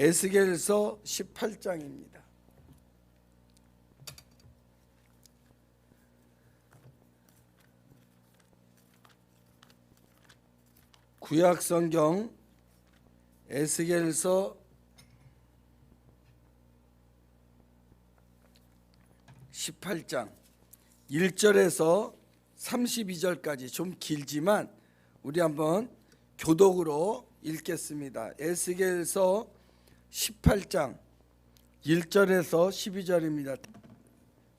에스겔서 18장입니다. 구약성경 에스겔서 18장 1절에서 32절까지 좀 길지만 우리 한번 교독으로 읽겠습니다. 에스겔서 18장 1절에서 12절입니다.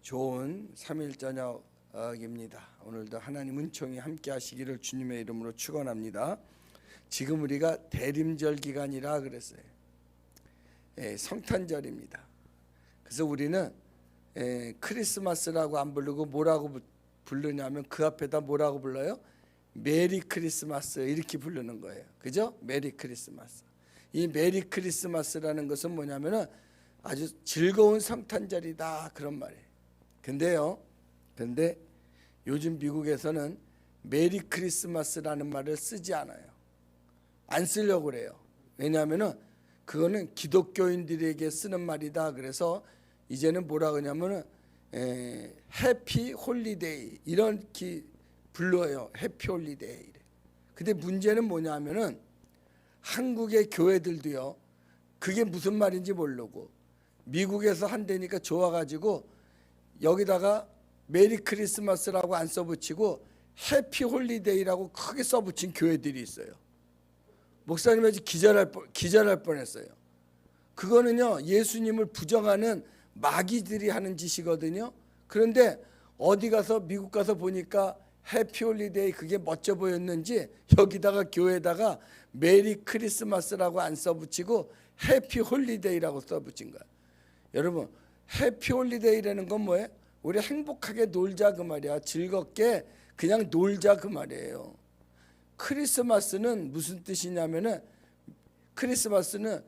좋은 3일 저녁입니다. 오늘도 하나님 은총이 함께 하시기를 주님의 이름으로 축원합니다. 지금 우리가 대림절 기간이라 그랬어요. 성탄절입니다. 그래서 우리는 크리스마스라고 안 부르고 뭐라고 부르냐면 그 앞에다 뭐라고 불러요? 메리 크리스마스 이렇게 부르는 거예요. 그죠? 메리 크리스마스. 이 메리 크리스마스라는 것은 뭐냐면은 아주 즐거운 성탄절이다 그런 말이에요. 근데 요즘 미국에서는 메리 크리스마스라는 말을 쓰지 않아요. 안 쓰려고 그래요. 왜냐하면은 그거는 기독교인들에게 쓰는 말이다. 그래서 이제는 뭐라 그러냐면은 해피 홀리데이 이렇게 불러요. 해피 홀리데이. 근데 문제는 뭐냐면은 한국의 교회들도요. 그게 무슨 말인지 모르고 미국에서 한다니까 좋아가지고 여기다가 메리 크리스마스라고 안 써붙이고 해피 홀리데이라고 크게 써붙인 교회들이 있어요. 목사님 아주 기절할 뻔했어요. 그거는요 예수님을 부정하는 마귀들이 하는 짓이거든요. 그런데 어디 가서 미국 가서 보니까 해피 홀리데이 그게 멋져 보였는지 여기다가 교회에다가 메리 크리스마스라고 안 써붙이고 해피 홀리데이라고 써붙인 거야. 여러분 해피 홀리데이라는 건 뭐예요? 우리 행복하게 놀자 그 말이야. 즐겁게 그냥 놀자 그 말이에요. 크리스마스는 무슨 뜻이냐면은 크리스마스라는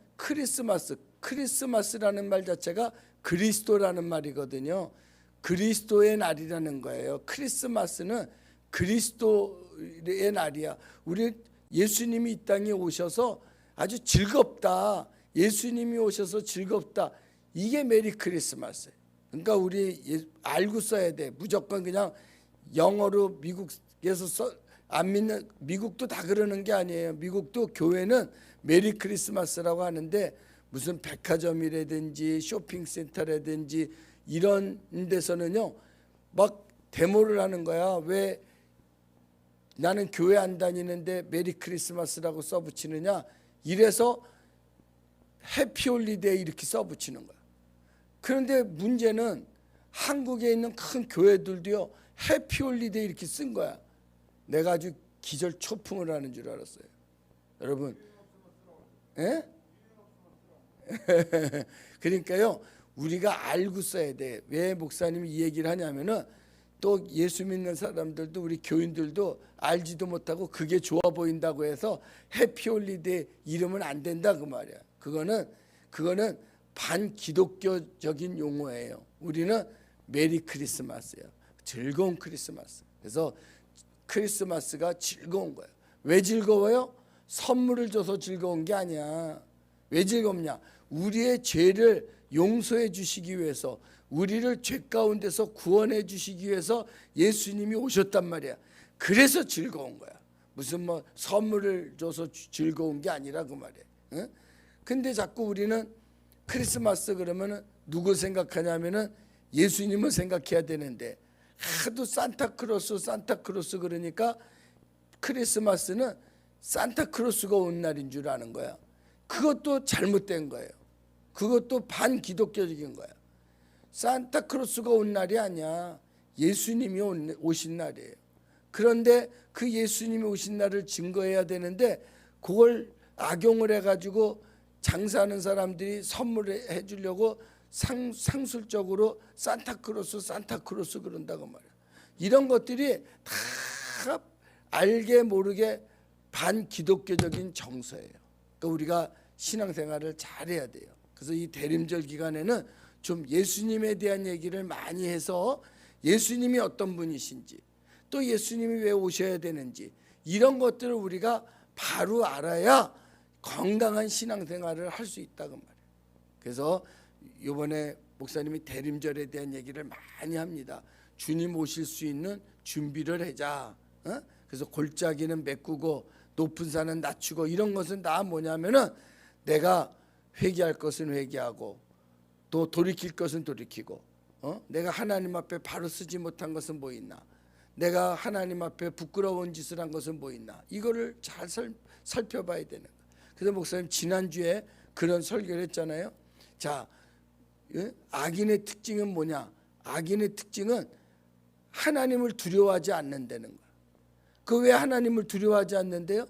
말 자체가 그리스도라는 말이거든요. 그리스도의 날이라는 거예요. 크리스마스는 그리스도의 날이야. 우리 예수님이 이 땅에 오셔서 아주 즐겁다. 예수님이 오셔서 즐겁다. 이게 메리 크리스마스예요. 그러니까 우리 알고 써야 돼. 무조건 그냥 영어로 미국에서 안 믿는 미국도 다 그러는 게 아니에요. 미국도 교회는 메리 크리스마스라고 하는데 무슨 백화점이라든지 쇼핑센터라든지 이런 데서는요 막 데모를 하는 거야. 왜 나는 교회 안 다니는데 메리 크리스마스라고 써붙이느냐. 이래서 해피 홀리데이 이렇게 써붙이는 거야. 그런데 문제는 한국에 있는 큰 교회들도요 해피 홀리데이 이렇게 쓴 거야. 내가 아주 기절 초풍을 하는 줄 알았어요. 여러분 예? 그러니까요 우리가 알고 써야 돼. 왜 목사님이 이 얘기를 하냐면은 또 예수 믿는 사람들도 우리 교인들도 알지도 못하고 그게 좋아 보인다고 해서 해피 홀리데이 이러면 안 된다 그 말이야. 그거는 반기독교적인 용어예요. 우리는 메리 크리스마스예요. 즐거운 크리스마스. 그래서 크리스마스가 즐거운 거예요. 왜 즐거워요? 선물을 줘서 즐거운 게 아니야. 왜 즐겁냐? 우리의 죄를 용서해 주시기 위해서, 우리를 죄 가운데서 구원해 주시기 위해서 예수님이 오셨단 말이야. 그래서 즐거운 거야. 무슨 뭐 선물을 줘서 즐거운 게 아니라 그 말이야. 응? 근데 자꾸 우리는 크리스마스 그러면은 누구 생각하냐면은 예수님을 생각해야 되는데 하도 산타크로스 그러니까 크리스마스는 산타크로스가 온 날인 줄 아는 거야. 그것도 잘못된 거예요. 그것도 반기독교적인 거야. 산타크로스가 온 날이 아니야. 예수님이 오신 날이에요. 그런데 그 예수님이 오신 날을 증거해야 되는데 그걸 악용을 해가지고 장사하는 사람들이 선물을 해주려고 상술적으로 산타크로스 그런다고 말이야. 이런 것들이 다 알게 모르게 반기독교적인 정서예요. 그러니까 우리가 신앙생활을 잘해야 돼요. 그래서 이 대림절 기간에는 좀 예수님에 대한 얘기를 많이 해서 예수님이 어떤 분이신지 또 예수님이 왜 오셔야 되는지 이런 것들을 우리가 바로 알아야 건강한 신앙생활을 할 수 있다고 말이에요. 그래서 이번에 목사님이 대림절에 대한 얘기를 많이 합니다. 주님 오실 수 있는 준비를 하자. 그래서 골짜기는 메꾸고 높은 산은 낮추고, 이런 것은 다 뭐냐면은 내가 회개할 것은 회개하고 또 돌이킬 것은 돌이키고, 내가 하나님 앞에 바로 쓰지 못한 것은 뭐 있나, 내가 하나님 앞에 부끄러운 짓을 한 것은 뭐 있나, 이거를 잘 살펴봐야 되는 거예요. 그래서 목사님 지난주에 그런 설교를 했잖아요. 자, 악인의 특징은 뭐냐? 악인의 특징은 하나님을 두려워하지 않는다는 거야. 그 왜 하나님을 두려워하지 않는데요?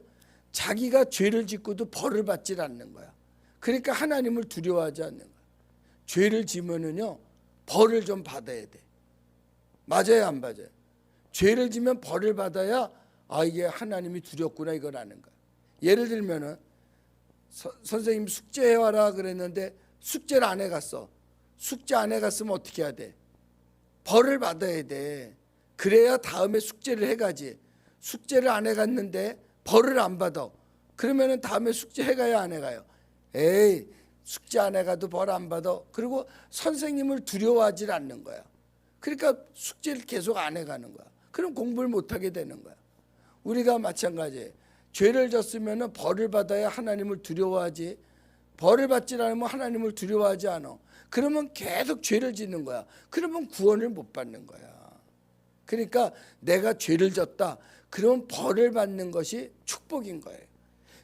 자기가 죄를 짓고도 벌을 받질 않는 거야. 그러니까 하나님을 두려워하지 않는 거야. 죄를 지면은요, 벌을 좀 받아야 돼. 맞아요, 안 맞아요? 죄를 지면 벌을 받아야 이게 하나님이 두렵구나 이걸 아는 거야. 예를 들면은 선생님 숙제해와라 그랬는데 숙제를 안 해갔어. 숙제 안 해갔으면 어떻게 해야 돼? 벌을 받아야 돼. 그래야 다음에 숙제를 해가지. 숙제를 안 해갔는데 벌을 안 받아. 그러면은 다음에 숙제 해가야 안 해가요? 에이, 숙제 안 해가도 벌 안 받아. 그리고 선생님을 두려워하지 않는 거야. 그러니까 숙제를 계속 안 해가는 거야. 그럼 공부를 못하게 되는 거야. 우리가 마찬가지예요. 죄를 졌으면 벌을 받아야 하나님을 두려워하지, 벌을 받지 않으면 하나님을 두려워하지 않아. 그러면 계속 죄를 짓는 거야. 그러면 구원을 못 받는 거야. 그러니까 내가 죄를 졌다, 그러면 벌을 받는 것이 축복인 거예요.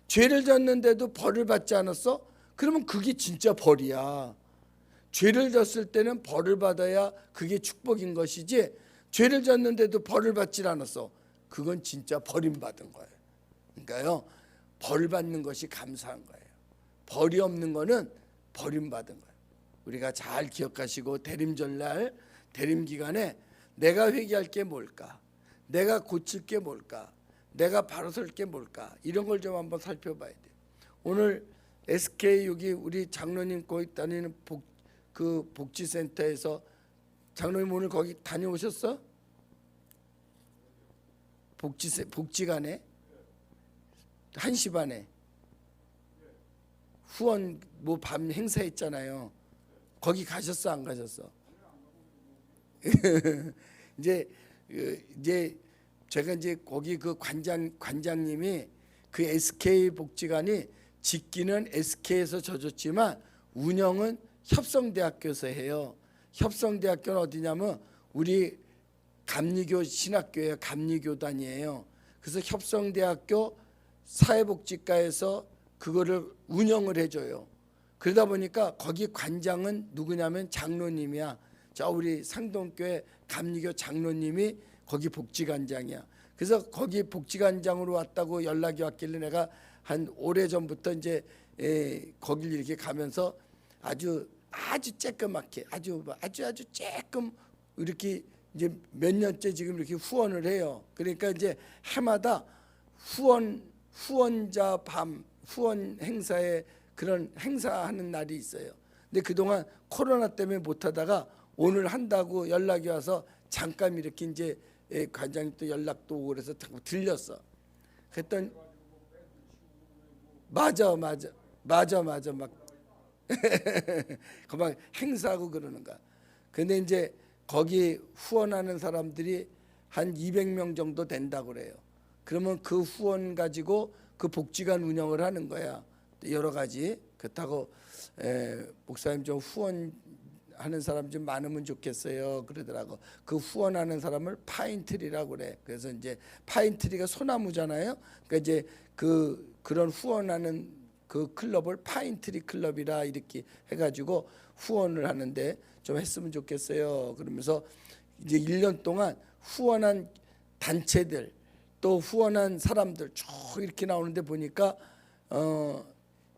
죄를 졌는데도 벌을 받지 않았어? 그러면 그게 진짜 벌이야. 죄를 졌을 때는 벌을 받아야 그게 축복인 것이지, 죄를 졌는데도 벌을 받지 않았어, 그건 진짜 버림받은 거예요. 그러니까요, 벌 받는 것이 감사한 거예요. 벌이 없는 거는 버림받은 거예요. 우리가 잘 기억하시고, 대림절날 대림기간에 내가 회개할 게 뭘까, 내가 고칠 게 뭘까, 내가 바로 설 게 뭘까, 이런 걸 좀 한번 살펴봐야 돼요. 오늘 SK 여기 우리 장로님 거기 다니는 그 복지센터에서, 장로님 오늘 거기 다녀오셨어? 복지관에 1시 반에 후원 뭐 밤 행사 있잖아요. 거기 가셨어, 안 가셨어? 이제 제가 이제 거기 그 관장님이 그 SK 복지관이 짓기는 SK에서 져줬지만 운영은 협성대학교에서 해요. 협성대학교는 어디냐면 우리 감리교 신학교예요. 감리교단이에요. 그래서 협성대학교 사회복지과에서 그거를 운영을 해줘요. 그러다 보니까 거기 관장은 누구냐면 장로님이야. 저 우리 상동교회 감리교 장로님이 거기 복지관장이야. 그래서 거기 복지관장으로 왔다고 연락이 왔길래 내가 한 오래전부터 이제 거길 이렇게 가면서 아주 쬐끄맣게 아주 쬐끔 이렇게 이제 몇 년째 지금 이렇게 후원을 해요. 그러니까 이제 해마다 후원자 밤 후원 행사에 그런 행사하는 날이 있어요. 근데 그동안 코로나 때문에 못 하다가 오늘 한다고 연락이 와서 잠깐 이렇게 이제 관장님 또 연락도 오고 그래서 자꾸 들렸어. 그랬더니 맞아 막 그만 행사하고 그러는 거야. 근데 이제 거기 후원하는 사람들이 한 200명 정도 된다고 그래요. 그러면 그 후원 가지고 그 복지관 운영을 하는 거야. 여러 가지. 그렇다고 목사님 좀 후원하는 사람 좀 많으면 좋겠어요 그러더라고. 그 후원하는 사람을 파인트리라고 그래. 그래서 이제 파인트리가 소나무잖아요. 그러니까 이제 그런 후원하는 그 클럽을 파인트리 클럽이라 이렇게 해가지고 후원을 하는데 좀 했으면 좋겠어요. 그러면서 이제 1년 동안 후원한 단체들 또 후원한 사람들 쭉 이렇게 나오는데 보니까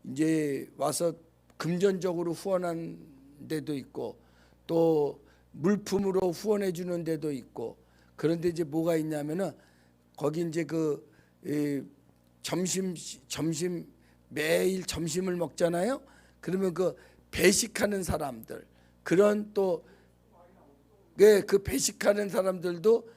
이제 와서 금전적으로 후원한 데도 있고 또 물품으로 후원해 주는 데도 있고. 그런데 이제 뭐가 있냐면은 거기 이제 그 점심 매일 점심을 먹잖아요. 그러면 그 배식하는 사람들, 그런 또 그 배식하는 사람들도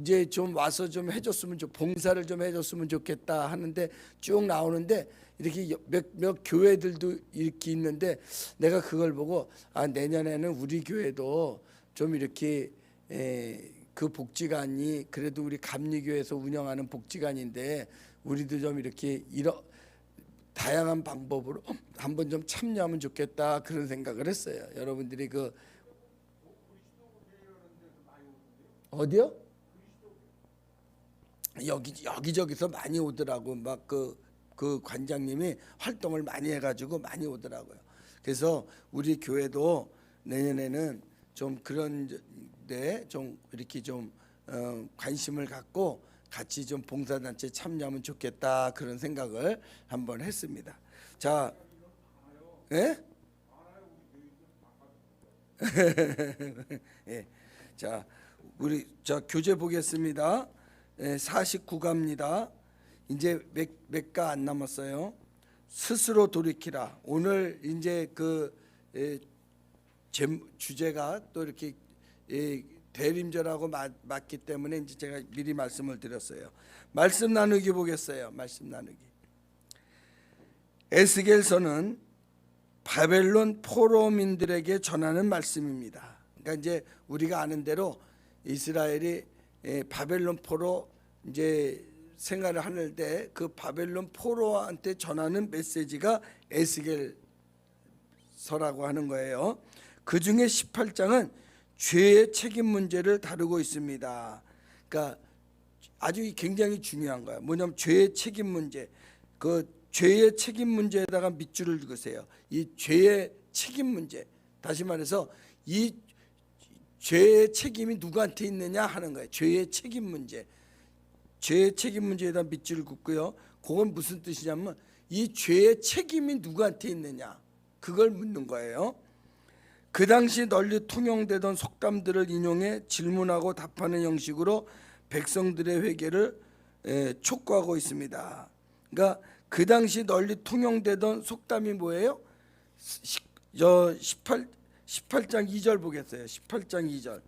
이제 좀 와서 좀 해줬으면 봉사를 좀 해줬으면 좋겠다 하는데 쭉 나오는데 이렇게 몇 교회들도 이렇게 있는데 내가 그걸 보고 내년에는 우리 교회도 좀 이렇게 그 복지관이 그래도 우리 감리교회에서 운영하는 복지관인데 우리도 좀 이렇게 다양한 방법으로 한번 좀 참여하면 좋겠다 그런 생각을 했어요. 여러분들이 그 어디요? 여기저기서 많이 오더라고. 막 그 관장님이 활동을 많이 해가지고 많이 오더라고요. 그래서 우리 교회도 내년에는 좀 그런데 좀 이렇게 좀 관심을 갖고 같이 좀 봉사단체 참여하면 좋겠다 그런 생각을 한번 했습니다. 자, 예? 예. 자, 우리 교재 보겠습니다. 49가입니다. 이제 몇 가 안 남았어요. 스스로 돌이키라. 오늘 이제 주제가 또 이렇게 대림절하고 맞기 때문에 이제 제가 미리 말씀을 드렸어요. 말씀 나누기 보겠어요. 말씀 나누기. 에스겔서는 바벨론 포로민들에게 전하는 말씀입니다. 그러니까 이제 우리가 아는 대로 이스라엘이 바벨론 포로 이제 생활을 하는데 그 바벨론 포로한테 전하는 메시지가 에스겔서라고 하는 거예요. 그 중에 18장은 죄의 책임 문제를 다루고 있습니다. 그러니까 아주 굉장히 중요한 거예요. 뭐냐면 죄의 책임 문제. 그 죄의 책임 문제에다가 밑줄을 그으세요. 이 죄의 책임 문제. 다시 말해서 이 죄의 책임이 누구한테 있느냐 하는 거예요. 죄의 책임 문제. 죄의 책임 문제에다 밑줄을 긋고요. 그건 무슨 뜻이냐면 이 죄의 책임이 누구한테 있느냐 그걸 묻는 거예요. 그 당시 널리 통용되던 속담들을 인용해 질문하고 답하는 형식으로 백성들의 회개를 촉구하고 있습니다. 그러니까 그 당시 널리 통용되던 속담이 뭐예요? 18장 2절 보겠어요. 18장 2절.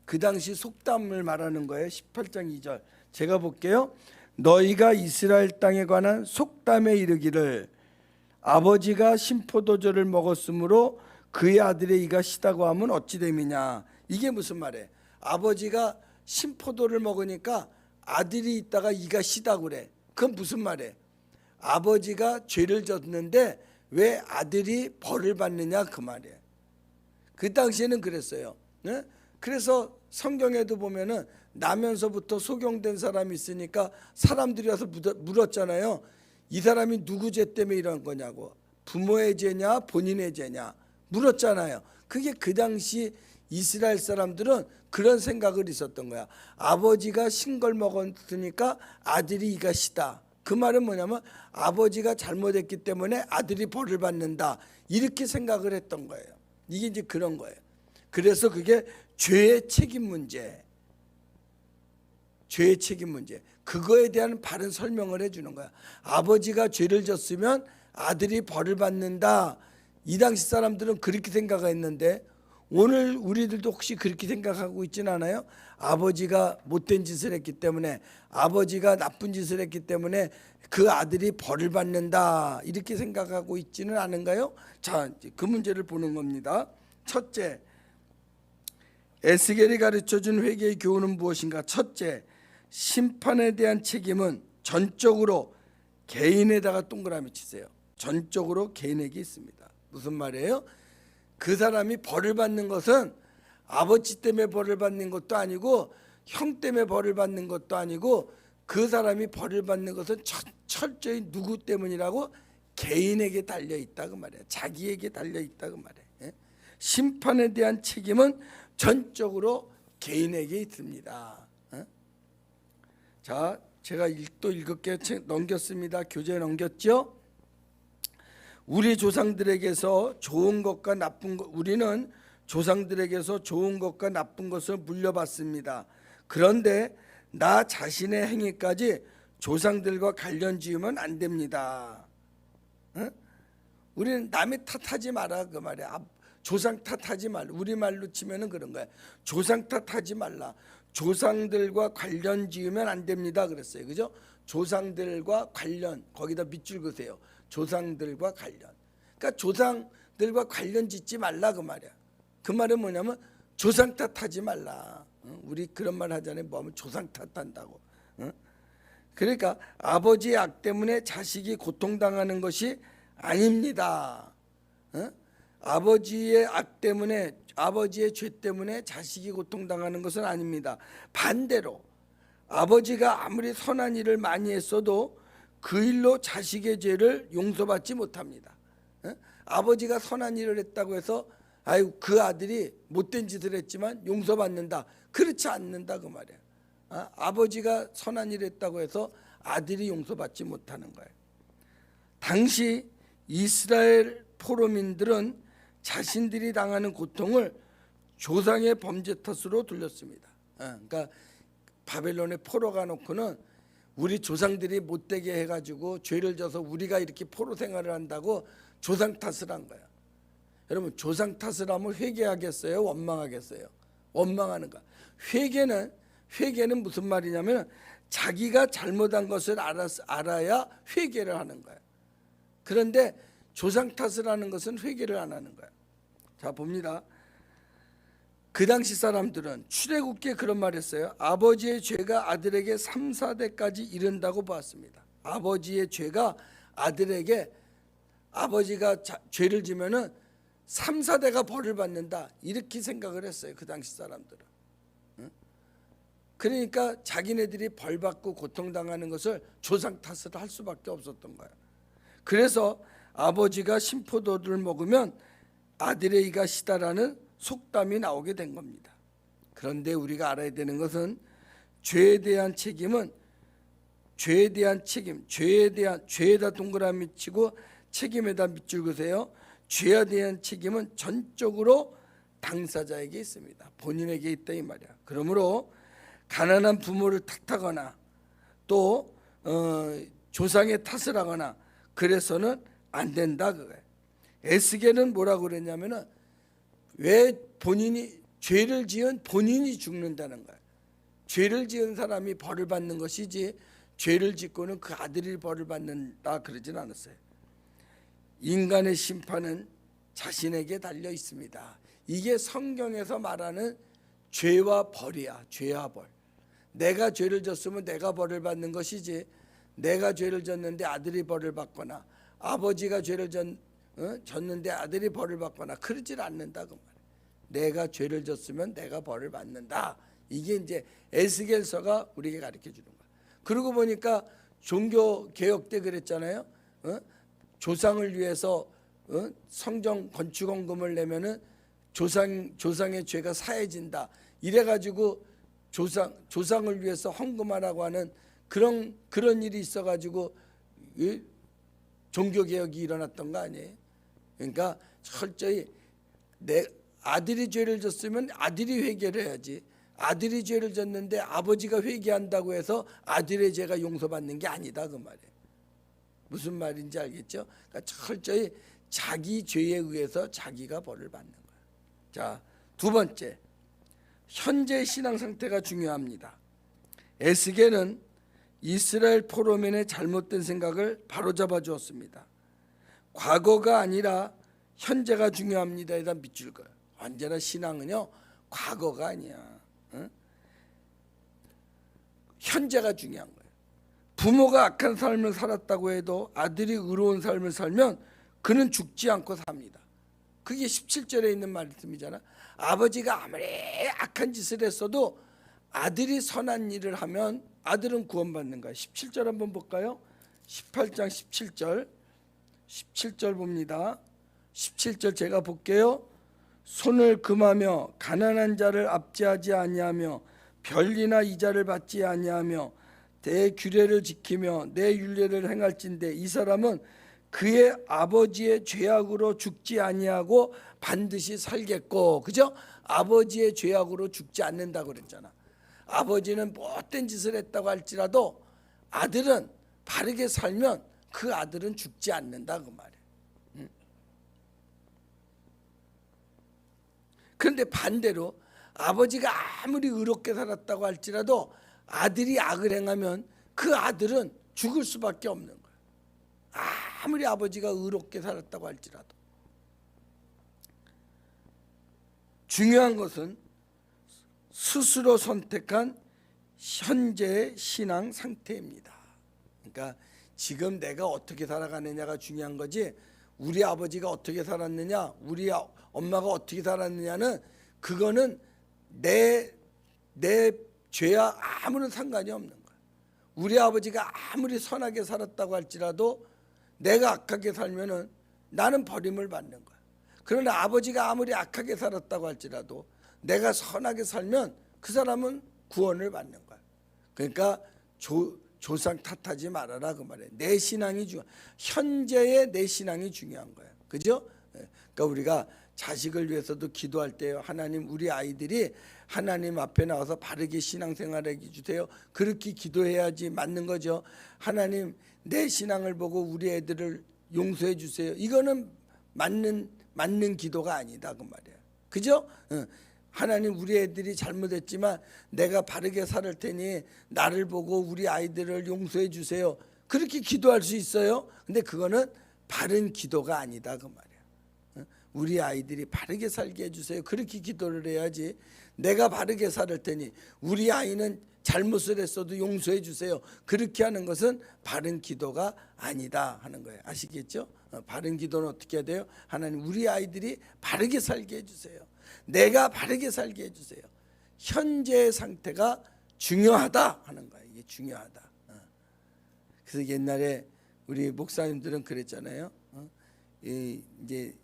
그 당시 속담을 말하는 거예요. 18장 2절. 제가 볼게요. 너희가 이스라엘 땅에 관한 속담에 이르기를 아버지가 신포도주를 먹었으므로 그의 아들의 이가 시다고 하면 어찌 됨이냐. 이게 무슨 말이에요? 아버지가 신포도를 먹으니까 아들이 있다가 이가 시다고 그래. 그건 무슨 말이에요? 아버지가 죄를 졌는데 왜 아들이 벌을 받느냐 그 말이에요. 그 당시에는 그랬어요. 네? 그래서 성경에도 보면은 나면서부터 소경된 사람이 있으니까 사람들이 와서 물었잖아요. 이 사람이 누구 죄 때문에 이런 거냐고. 부모의 죄냐 본인의 죄냐 물었잖아요. 그게 그 당시 이스라엘 사람들은 그런 생각을 있었던 거야. 아버지가 신 걸 먹었으니까 아들이 이가 시다. 그 말은 뭐냐면 아버지가 잘못했기 때문에 아들이 벌을 받는다. 이렇게 생각을 했던 거예요. 이게 이제 그런 거예요. 그래서 그게 죄의 책임 문제. 죄의 책임 문제. 그거에 대한 바른 설명을 해주는 거야. 아버지가 죄를 졌으면 아들이 벌을 받는다. 이 당시 사람들은 그렇게 생각했는데 오늘 우리들도 혹시 그렇게 생각하고 있지는 않아요? 아버지가 못된 짓을 했기 때문에 아버지가 나쁜 짓을 했기 때문에 그 아들이 벌을 받는다. 이렇게 생각하고 있지는 않은가요? 자, 그 문제를 보는 겁니다. 첫째, 에스겔이 가르쳐준 회개의 교훈은 무엇인가? 첫째, 심판에 대한 책임은 전적으로 개인에다가 동그라미 치세요. 전적으로 개인에게 있습니다. 무슨 말이에요? 그 사람이 벌을 받는 것은 아버지 때문에 벌을 받는 것도 아니고 형 때문에 벌을 받는 것도 아니고 그 사람이 벌을 받는 것은 철저히 누구 때문이라고? 개인에게 달려있다 그 말이에요. 자기에게 달려있다 그 말이에요. 심판에 대한 책임은 전적으로 개인에게 있습니다. 자, 제가 또 7개 넘겼습니다. 교재 넘겼죠? 우리 조상들에게서 좋은 것과 나쁜 것, 우리는 조상들에게서 좋은 것과 나쁜 것을 물려받습니다. 그런데 나 자신의 행위까지 조상들과 관련 지으면 안 됩니다. 우리는 남의 탓하지 마라 그 말이야. 조상 탓하지 말라. 우리 말로 치면은 그런 거야. 조상 탓하지 말라. 조상들과 관련 지으면 안 됩니다 그랬어요. 그죠? 조상들과 관련, 거기다 밑줄 그으세요. 조상들과 관련. 그러니까 조상들과 관련 짓지 말라 그 말이야. 그 말은 뭐냐면 조상 탓하지 말라. 우리 그런 말 하잖아요. 뭐 하면 조상 탓한다고. 그러니까 아버지의 악 때문에 자식이 고통당하는 것이 아닙니다. 아버지의 악 때문에, 아버지의 죄 때문에 자식이 고통당하는 것은 아닙니다. 반대로 아버지가 아무리 선한 일을 많이 했어도 그 일로 자식의 죄를 용서받지 못합니다. 아버지가 선한 일을 했다고 해서 아유 그 아들이 못된 짓을 했지만 용서받는다, 그렇지 않는다 그 말이야. 아버지가 선한 일을 했다고 해서 아들이 용서받지 못하는 거예요. 당시 이스라엘 포로민들은 자신들이 당하는 고통을 조상의 범죄 탓으로 돌렸습니다. 그러니까 바벨론에 포로가 놓고는 우리 조상들이 못되게 해가지고 죄를 져서 우리가 이렇게 포로 생활을 한다고 조상 탓을 한 거야. 여러분 조상 탓을 하면 회개하겠어요? 원망하겠어요? 원망하는 거야. 회개는 무슨 말이냐면 자기가 잘못한 것을 알아야 회개를 하는 거야. 그런데 조상 탓을 하는 것은 회개를 안 하는 거야. 자 봅니다. 그 당시 사람들은 출애굽기에 그런 말 했어요. 아버지의 죄가 아들에게 3, 4대까지 이른다고 보았습니다. 아버지의 죄가 아들에게, 아버지가 죄를 지면은 3, 4대가 벌을 받는다, 이렇게 생각을 했어요. 그 당시 사람들은. 그러니까 자기네들이 벌 받고 고통당하는 것을 조상 탓을 할 수밖에 없었던 거예요. 그래서 아버지가 신포도를 먹으면 아들의 이가 시다라는 속담이 나오게 된 겁니다. 그런데 우리가 알아야 되는 것은 죄에 대한 책임은 죄에다 동그라미 치고 책임에다 밑줄 그으세요. 죄에 대한 책임은 전적으로 당사자에게 있습니다. 본인에게 있다 이 말이야. 그러므로 가난한 부모를 탓하거나 또 조상의 탓을 하거나 그래서는 안 된다 그거예요. 에스겔은 뭐라고 그랬냐면은 왜 본인이 죄를 지은 본인이 죽는다는 거예요. 죄를 지은 사람이 벌을 받는 것이지 죄를 짓고는 그 아들이 벌을 받는다 그러진 않았어요. 인간의 심판은 자신에게 달려 있습니다. 이게 성경에서 말하는 죄와 벌이야. 죄와 벌. 내가 죄를 졌으면 내가 벌을 받는 것이지 내가 죄를 졌는데 아들이 벌을 받거나 아버지가 죄를 졌는데 아들이 벌을 받거나 그러질 않는다 그 말이야. 내가 죄를 졌으면 내가 벌을 받는다. 이게 이제 에스겔서가 우리에게 가르쳐 주는 거야. 그러고 보니까 종교 개혁 때 그랬잖아요. 조상을 위해서 성전 건축원금을 내면은 조상의 죄가 사해진다. 이래가지고 조상을 위해서 헌금하라고 하는 그런 일이 있어가지고 종교 개혁이 일어났던 거 아니에요? 그러니까 철저히 내 아들이 죄를 졌으면 아들이 회개를 해야지. 아들이 죄를 졌는데 아버지가 회개한다고 해서 아들의 죄가 용서받는 게 아니다 그 말이에요. 무슨 말인지 알겠죠? 그러니까 철저히 자기 죄에 의해서 자기가 벌을 받는 거예요. 자, 두 번째, 현재 신앙 상태가 중요합니다. 에스겔은 이스라엘 포로민의 잘못된 생각을 바로잡아 주었습니다. 과거가 아니라 현재가 중요합니다. 일단 밑줄 그어요. 언제나 신앙은요 과거가 아니야. 현재가 중요한 거예요. 부모가 악한 삶을 살았다고 해도 아들이 의로운 삶을 살면 그는 죽지 않고 삽니다. 그게 17절에 있는 말씀이잖아. 아버지가 아무리 악한 짓을 했어도 아들이 선한 일을 하면 아들은 구원받는 거야. 17절 한번 볼까요? 18장 17절 봅니다. 17절 제가 볼게요. 손을 금하며 가난한 자를 압제하지 아니하며 별리나 이자를 받지 아니하며 내 규례를 지키며 내 율례를 행할진대 이 사람은 그의 아버지의 죄악으로 죽지 아니하고 반드시 살겠고, 그죠? 아버지의 죄악으로 죽지 않는다고 그랬잖아. 아버지는 못된 짓을 했다고 할지라도 아들은 바르게 살면 그 아들은 죽지 않는다 그 말이에요. 그런데 반대로 아버지가 아무리 의롭게 살았다고 할지라도 아들이 악을 행하면 그 아들은 죽을 수밖에 없는 거예요. 아무리 아버지가 의롭게 살았다고 할지라도. 중요한 것은 스스로 선택한 현재의 신앙 상태입니다. 그러니까 지금 내가 어떻게 살아가느냐가 중요한 거지, 우리 아버지가 어떻게 살았느냐, 우리 엄마가 어떻게 살았느냐는 그거는 내 죄와 아무런 상관이 없는 거야. 우리 아버지가 아무리 선하게 살았다고 할지라도 내가 악하게 살면은 나는 버림을 받는 거야. 그러나 아버지가 아무리 악하게 살았다고 할지라도 내가 선하게 살면 그 사람은 구원을 받는 거야. 그러니까 조상 탓하지 말아라 그 말이에요. 내 신앙이 현재의 내 신앙이 중요한 거예요. 그죠? 그러니까 우리가 자식을 위해서도 기도할 때요, 하나님 우리 아이들이 하나님 앞에 나와서 바르게 신앙생활해 주세요. 그렇게 기도해야지 맞는 거죠. 하나님 내 신앙을 보고 우리 애들을 용서해 주세요. 이거는 맞는 기도가 아니다 그 말이에요. 그죠? 하나님 우리 애들이 잘못했지만 내가 바르게 살 테니 나를 보고 우리 아이들을 용서해 주세요. 그렇게 기도할 수 있어요. 근데 그거는 바른 기도가 아니다 그 말이에요. 우리 아이들이 바르게 살게 해주세요. 그렇게 기도를 해야지, 내가 바르게 살 테니 우리 아이는 잘못을 했어도 용서해 주세요. 그렇게 하는 것은 바른 기도가 아니다 하는 거예요. 아시겠죠? 바른 기도는 어떻게 해야 돼요? 하나님 우리 아이들이 바르게 살게 해주세요. 내가 바르게 살게 해주세요. 현재의 상태가 중요하다 하는 거예요. 이게 중요하다. 그래서 옛날에 우리 목사님들은 그랬잖아요. 이제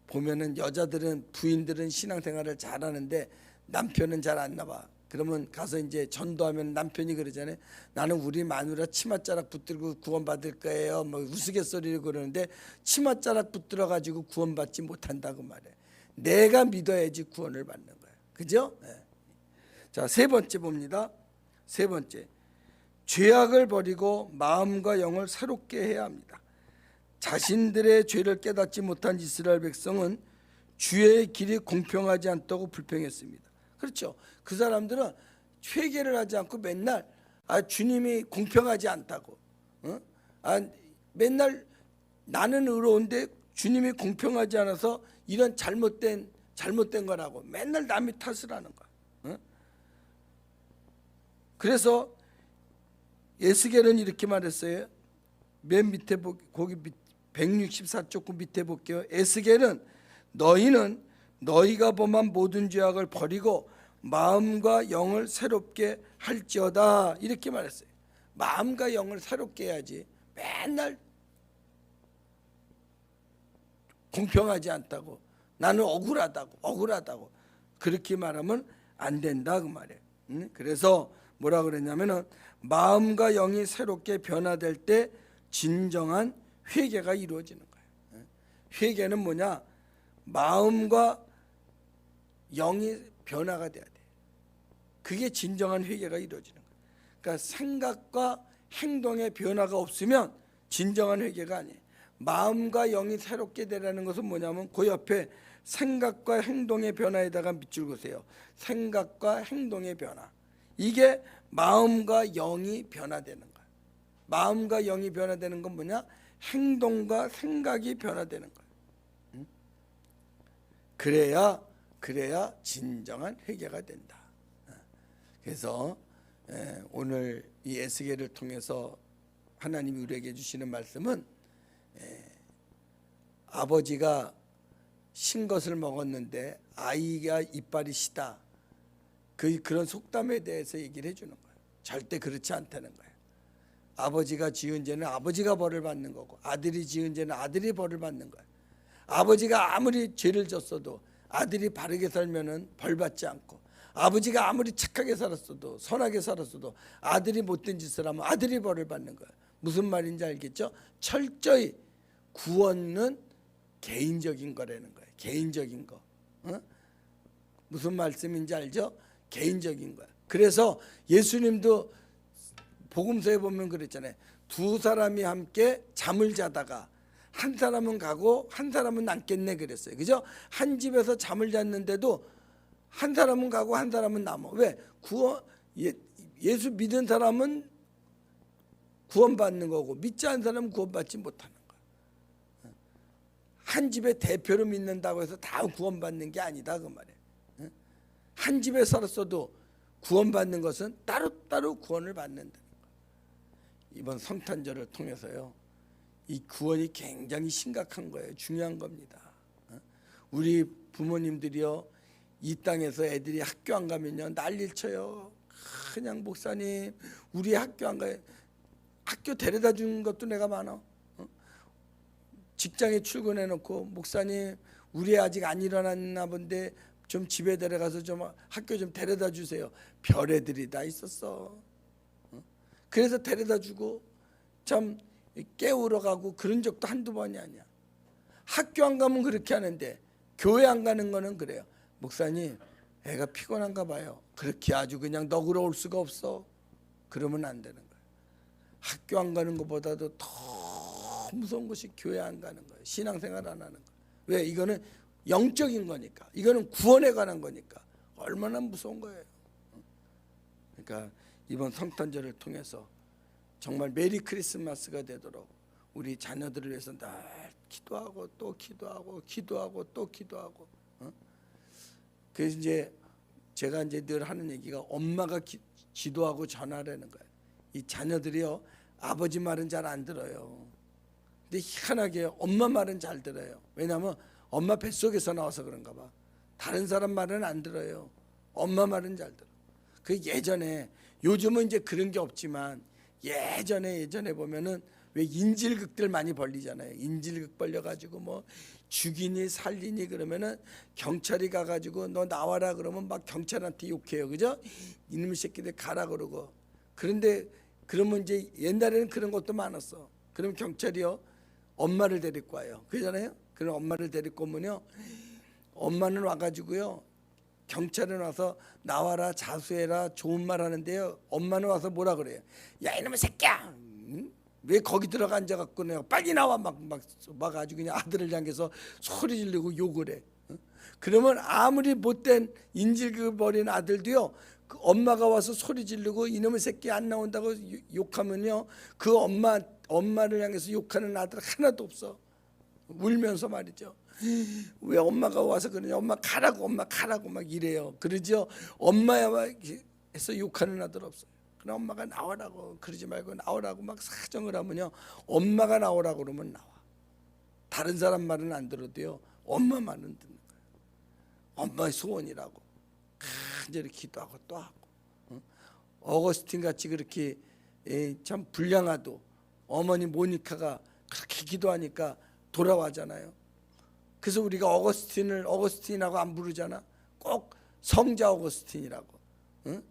보면은 여자들은, 부인들은 신앙생활을 잘하는데 남편은 잘 안 나와. 그러면 가서 이제 전도하면 남편이 그러잖아요. 나는 우리 마누라 치맛자락 붙들고 구원받을 거예요. 뭐 우스갯소리를 그러는데 치맛자락 붙들어 가지고 구원받지 못한다고 말해. 내가 믿어야지 구원을 받는 거예요. 그죠? 네. 자, 세 번째 봅니다. 세 번째, 죄악을 버리고 마음과 영을 새롭게 해야 합니다. 자신들의 죄를 깨닫지 못한 이스라엘 백성은 주의 길이 공평하지 않다고 불평했습니다. 그렇죠. 그 사람들은 회개를 하지 않고 맨날 주님이 공평하지 않다고, 맨날 나는 의로운데 주님이 공평하지 않아서 이런 잘못된 거라고 맨날 남이 탓을 하는 거야. 그래서 에스겔은 이렇게 말했어요. 맨 밑에 거기 164쪽 밑에 볼게요. 에스겔은 너희는 너희가 범한 모든 죄악을 버리고 마음과 영을 새롭게 할지어다 이렇게 말했어요. 마음과 영을 새롭게 해야지 맨날 공평하지 않다고, 나는 억울하다고 그렇게 말하면 안 된다 그 말이에요. 그래서 뭐라 그랬냐면은 마음과 영이 새롭게 변화될 때 진정한 회개가 이루어지는 거예요. 회개는 뭐냐? 마음과 영이 변화가 돼야 돼. 그게 진정한 회개가 이루어지는 거예요. 그러니까 생각과 행동의 변화가 없으면 진정한 회개가 아니에요. 마음과 영이 새롭게 되라는 것은 뭐냐면 그 옆에 생각과 행동의 변화에다가 밑줄 그으세요. 생각과 행동의 변화. 이게 마음과 영이 변화되는 거예요. 마음과 영이 변화되는 건 뭐냐? 행동과 생각이 변화되는 거예요. 그래야 진정한 회개가 된다. 그래서 오늘 이 에스겔을 통해서 하나님이 우리에게 주시는 말씀은, 아버지가 신 것을 먹었는데 아이가 이빨이 시다, 그런 속담에 대해서 얘기를 해주는 거예요. 절대 그렇지 않다는 거예요. 아버지가 지은 죄는 아버지가 벌을 받는 거고, 아들이 지은 죄는 아들이 벌을 받는 거예요. 아버지가 아무리 죄를 졌어도 아들이 바르게 살면은 벌 받지 않고, 아버지가 아무리 착하게 살았어도 선하게 살았어도 아들이 못된 짓을 하면 아들이 벌을 받는 거예요. 무슨 말인지 알겠죠? 철저히 구원은 개인적인 거라는 거예요. 개인적인 거. 무슨 말씀인지 알죠? 개인적인 거예요. 그래서 예수님도 복음서에 보면 그랬잖아요. 두 사람이 함께 잠을 자다가 한 사람은 가고 한 사람은 남겠네 그랬어요. 그죠? 한 집에서 잠을 잤는데도 한 사람은 가고 한 사람은 남아. 왜? 예수 믿은 사람은 구원받는 거고 믿지 않는 사람은 구원받지 못하는 거야. 한 집의 대표로 믿는다고 해서 다 구원받는 게 아니다 그 말이에요. 한 집에 살았어도 구원받는 것은 따로따로 구원을 받는다는 거예요. 이번 성탄절을 통해서요, 이 구원이 굉장히 심각한 거예요. 중요한 겁니다. 우리 부모님들이요, 이 땅에서 애들이 학교 안 가면요 난리를 쳐요. 그냥 목사님 우리 학교 안 가요. 학교 데려다 주는 것도 내가 많아. 직장에 출근해 놓고 목사님 우리 아직 안 일어났나 본데 좀 집에 데려가서 좀 학교 좀 데려다 주세요. 별애들이 다 있었어. 그래서 데려다 주고 참 깨우러 가고 그런 적도 한두 번이 아니야. 학교 안 가면 그렇게 하는데 교회 안 가는 거는 그래요. 목사님 애가 피곤한가 봐요. 그렇게 아주 그냥 너그러울 수가 없어. 그러면 안 되는 거예요. 학교 안 가는 것보다도 더 무서운 것이 교회 안 가는 거예요. 신앙생활 안 하는 거예요. 왜? 이거는 영적인 거니까. 이거는 구원에 관한 거니까. 얼마나 무서운 거예요. 그러니까 이번 성탄절을 통해서 정말 메리 크리스마스가 되도록 우리 자녀들을 위해서 늘 기도하고 또 기도하고 기도하고 또 기도하고. 그래서 이제 제가 이제 늘 하는 얘기가 엄마가 기도하고 전하라는 거예요. 이 자녀들이요 아버지 말은 잘 안 들어요. 근데 희한하게 엄마 말은 잘 들어요. 왜냐하면 엄마 뱃속에서 나와서 그런가 봐. 다른 사람 말은 안 들어요. 엄마 말은 잘 들어. 그 예전에, 요즘은 이제 그런 게 없지만 예전에 보면은 왜 인질극들 많이 벌리잖아요. 인질극 벌려가지고 뭐 죽이니 살리니 그러면은 경찰이 가가지고 너 나와라 그러면 막 경찰한테 욕해요. 그죠? 이놈의 새끼들 가라 그러고. 그런데 그러면 이제 옛날에는 그런 것도 많았어. 그럼 경찰이요 엄마를 데리고 와요. 그러잖아요. 그럼 엄마를 데리고 오면요 엄마는 와가지고요 경찰은 와서 나와라 자수해라 좋은 말 하는데요 엄마는 와서 뭐라 그래요? 야 이놈의 새끼야, 왜 거기 들어가 앉아갖고 내가 빨리 나와 막 아주 그냥 아들을 향해서 소리 지르고 욕을 해. 그러면 아무리 못된 인질극 벌인 아들도요 그 엄마가 와서 소리 지르고 이놈의 새끼 안 나온다고 욕하면요 그 엄마를 향해서 욕하는 아들 하나도 없어. 울면서 말이죠. 왜 엄마가 와서 그러냐, 엄마 가라고 막 이래요. 그러죠. 엄마야 해서 욕하는 아들 없어요. 그럼 엄마가 나오라고 그러지 말고 나오라고 막 사정을 하면요 엄마가 나오라고 그러면 나와. 다른 사람 말은 안 들어도요 엄마 말은 듣는 거예요. 엄마의 소원이라고 간절히 기도하고 또 하고. 어거스틴 같이 그렇게 참 불량하도 어머니 모니카가 그렇게 기도하니까 돌아와잖아요. 그래서 우리가 어거스틴하고 안 부르잖아. 꼭 성자 어거스틴이라고,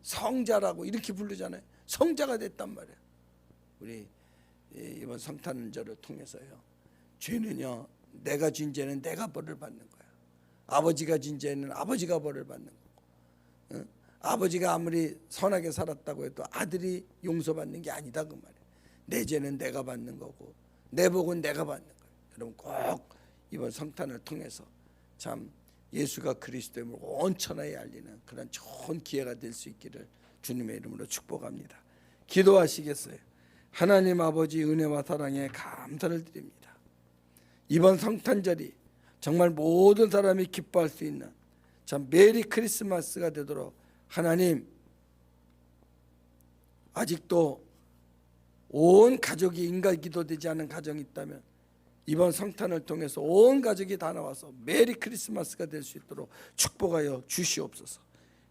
성자라고 이렇게 부르잖아요. 성자가 됐단 말이에요. 우리 이번 성탄절을 통해서요. 죄는요 내가 진 죄는 내가 벌을 받는 거야. 아버지가 진 죄는 아버지가 벌을 받는 거고. 아버지가 아무리 선하게 살았다고 해도 아들이 용서받는 게 아니다 그 말이에요. 내 죄는 내가 받는 거고 내 복은 내가 받는 거예요. 여러분 꼭 이번 성탄을 통해서 참 예수가 그리스도임을 온 천하에 알리는 그런 좋은 기회가 될 수 있기를 주님의 이름으로 축복합니다. 기도하시겠어요? 하나님 아버지 은혜와 사랑에 감사를 드립니다. 이번 성탄절이 정말 모든 사람이 기뻐할 수 있는 참 메리 크리스마스가 되도록 하나님, 아직도 온 가족이 인간기도 되지 않은 가정이 있다면 이번 성탄을 통해서 온 가족이 다 나와서 메리 크리스마스가 될 수 있도록 축복하여 주시옵소서.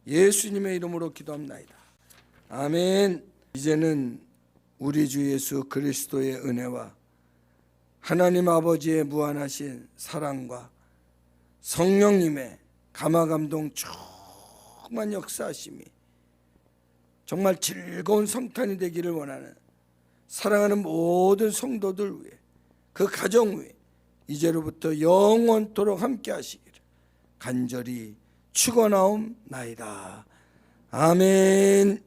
예수님의 이름으로 기도합나이다. 아멘. 이제는 우리 주 예수 그리스도의 은혜와 하나님 아버지의 무한하신 사랑과 성령님의 감화감동 충만 역사하심이 정말 즐거운 성탄이 되기를 원하는 사랑하는 모든 성도들 위해 그 가정 위에 이제로부터 영원토록 함께 하시기를 간절히 축원하옵나이다. 아멘.